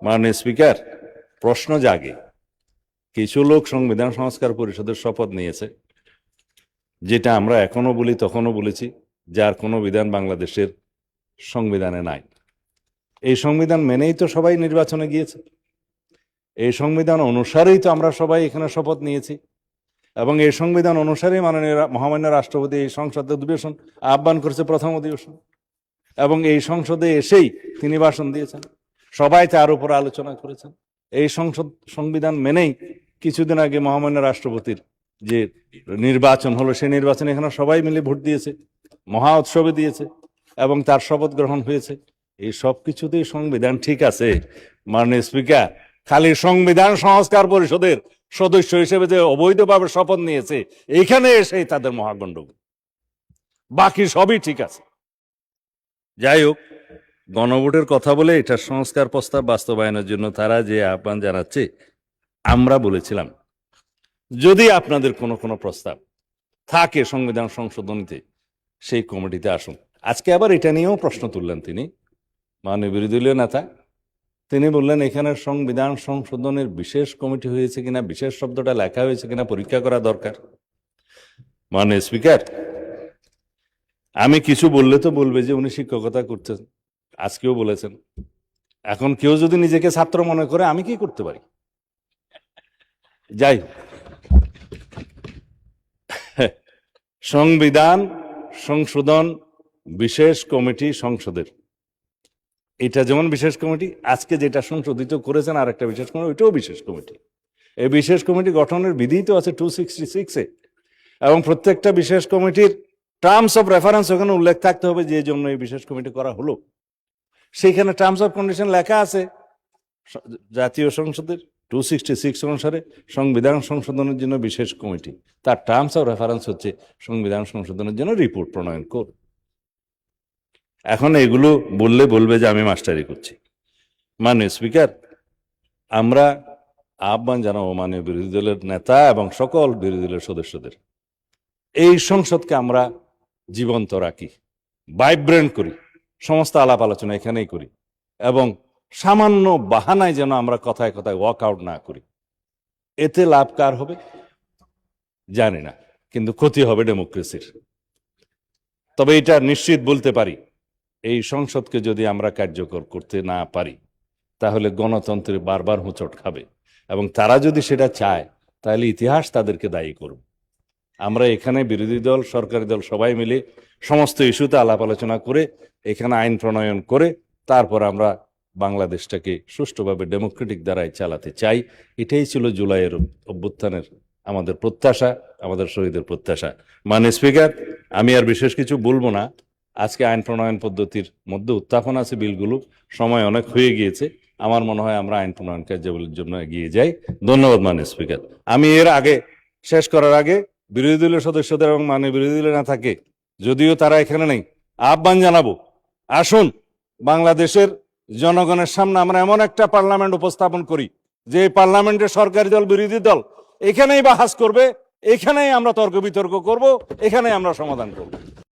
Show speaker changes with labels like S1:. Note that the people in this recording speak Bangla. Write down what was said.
S1: মাননীয় স্পিকার, প্রশ্ন জাগে, কিছু লোক সংবিধান সংস্কার পরিষদের শপথ নিয়েছে, যেটা আমরা এখনো বলি তখনও বলেছি, যার কোনো বিধান বাংলাদেশের সংবিধানে নাই। এই সংবিধান মেনেই তো সবাই নির্বাচনে গিয়েছে, এই সংবিধান অনুসারেই তো আমরা সবাই এখানে শপথ নিয়েছি, এবং এই সংবিধান অনুসারেই মাননীয় মহামান্য রাষ্ট্রপতি এই সংসদের অধিবেশন আহ্বান করেছে, প্রথম অধিবেশন, এবং এই সংসদে এসেই তিনি ভাষণ দিয়েছেন, সবাই তার উপর আলোচনা করেছেন। এই সংবিধান মেনেই কিছুদিন আগে মহামান্য রাষ্ট্রপতির যে নির্বাচন হলো, সেই নির্বাচনে এখানে সবাই মিলে ভোট দিয়েছে, মহা উৎসবে দিয়েছে, এবং তার শপথ গ্রহণ হয়েছে। এই সব কিছুতেই সংবিধান ঠিক আছে। মাননীয় স্পিকার, খালি সংবিধান সংস্কার পরিষদের সদস্য হিসেবে যে অবৈধভাবে শপথ নিয়েছে, এখানে এসেই তাদের মহাগণ্ডগোল, বাকি সবই ঠিক আছে। যাই হোক, গণভোটের কথা বলে এটার সংস্কার প্রস্তাব বাস্তবায়নের জন্য তারা যে আহ্বান জানাচ্ছে, আমরা বলেছিলাম যদি আপনাদের কোনো প্রস্তাব থাকে সংবিধান সংশোধনীতে, সেই কমিটিতে আসুন। আজকে আবার এটা নিয়েও প্রশ্ন তুললেন তিনি, মাননীয় বিরোধী দলীয় নেতা। তিনি বললেন এখানে সংবিধান সংশোধনের বিশেষ কমিটি হয়েছে কিনা, বিশেষ শব্দটা লেখা হয়েছে কিনা পরীক্ষা করা দরকার। মাননীয় স্পিকার, আমি কিছু বললে তো বলবে যে উনি শিক্ষকতা করছেন, আজকেও বলেছেন। এখন কেউ যদি নিজেকে ছাত্র মনে করে, আমি কি করতে পারি? যাই, সংবিধান সংশোধন বিশেষ কমিটি সংসদের, এটা যেমন বিশেষ কমিটি, আজকে যেটা সংশোধিত করেছেন আর একটা বিশেষ কমিটি, ওইটাও বিশেষ কমিটি। এই বিশেষ কমিটি গঠনের বিধি তো আছে 266-এ, এবং প্রত্যেকটা বিশেষ কমিটির টার্মস অফ রেফারেন্স ওখানে উল্লেখ থাকতে হবে, যে জন্য এই বিশেষ কমিটি করা হলো। সেইখানে টার্মস অফ কন্ডিশন লেখা আছে, জাতীয় সংসদের 266 অনুসারে সংবিধান সংশোধনের জন্য বিশেষ কমিটি, তার টার্মস অফ রেফারেন্স হচ্ছে সংবিধান সংশোধনের জন্য রিপোর্ট প্রণয়ন কর। এখন এগুলো বললে বলবে যে আমি মাস্টারি করছি। মাননীয় স্পিকার, আমরা আহ্বান জানাবো মাননীয় বিরোধী দলের নেতা এবং সকল বিরোধী দলের সদস্যদের, এই সংসদকে আমরা জীবন্ত রাখি, ভাইব্রেন্ট করি, সমস্ত আলাপ আলোচনা এখানেই করি, এবং সামান্য বাহানায় যেন আমরা কথায় কথায় ওয়াক আউট না করি। এতে লাভ কার হবে জানি না, কিন্তু ক্ষতি হবে ডেমোক্রেসির। তবে এটা নিশ্চিত বলতে পারি, এই সংসদকে যদি আমরা কার্যকর করতে না পারি, তাহলে গণতন্ত্রের বারবার হোঁচট খাবে, এবং তারা যদি সেটা চায় তাহলে ইতিহাস তাদেরকে দায়ী করবে। আমরা এখানে বিরোধী দল, সরকারি দল সবাই মিলে সমস্ত ইস্যুতে আলাপ আলোচনা করে এখানে আইন প্রণয়ন করে তারপর আমরা বাংলাদেশটাকে সুষ্ঠুভাবে ডেমোক্রেটিক দ্বারাই চালাতে চাই। এটাই ছিল জুলাইয়ের অভ্যুত্থানের আমাদের প্রত্যাশা, আমাদের শহীদের প্রত্যাশা। মাননীয় স্পিকার, আমি আর বিশেষ কিছু বলবো না। আজকে আইন প্রণয়ন পদ্ধতির মধ্যে উত্থাপন আছে বিলগুলো, সময় অনেক হয়ে গিয়েছে। আমার মনে হয় আমরা আইন প্রণয়ন কার্যাবলীর জন্য এগিয়ে যাই। ধন্যবাদ মাননীয় স্পিকার। আমি এর আগে শেষ করার আগে বিরোধী দলীয় সদস্যদের এবং মাননীয় বিরোধী দলীয় না থাকে, যদিও তারা এখানে নেই, আহ্বান জানাবো, আসুন বাংলাদেশের জনগণের সামনে আমরা এমন একটা পার্লামেন্ট উপস্থাপন করি যে পার্লামেন্টের সরকারি দল বিরোধী দল এখানেই বাহাস করবে, এখানেই আমরা তর্ক বিতর্ক করব, এখানেই আমরা সমাধান করব।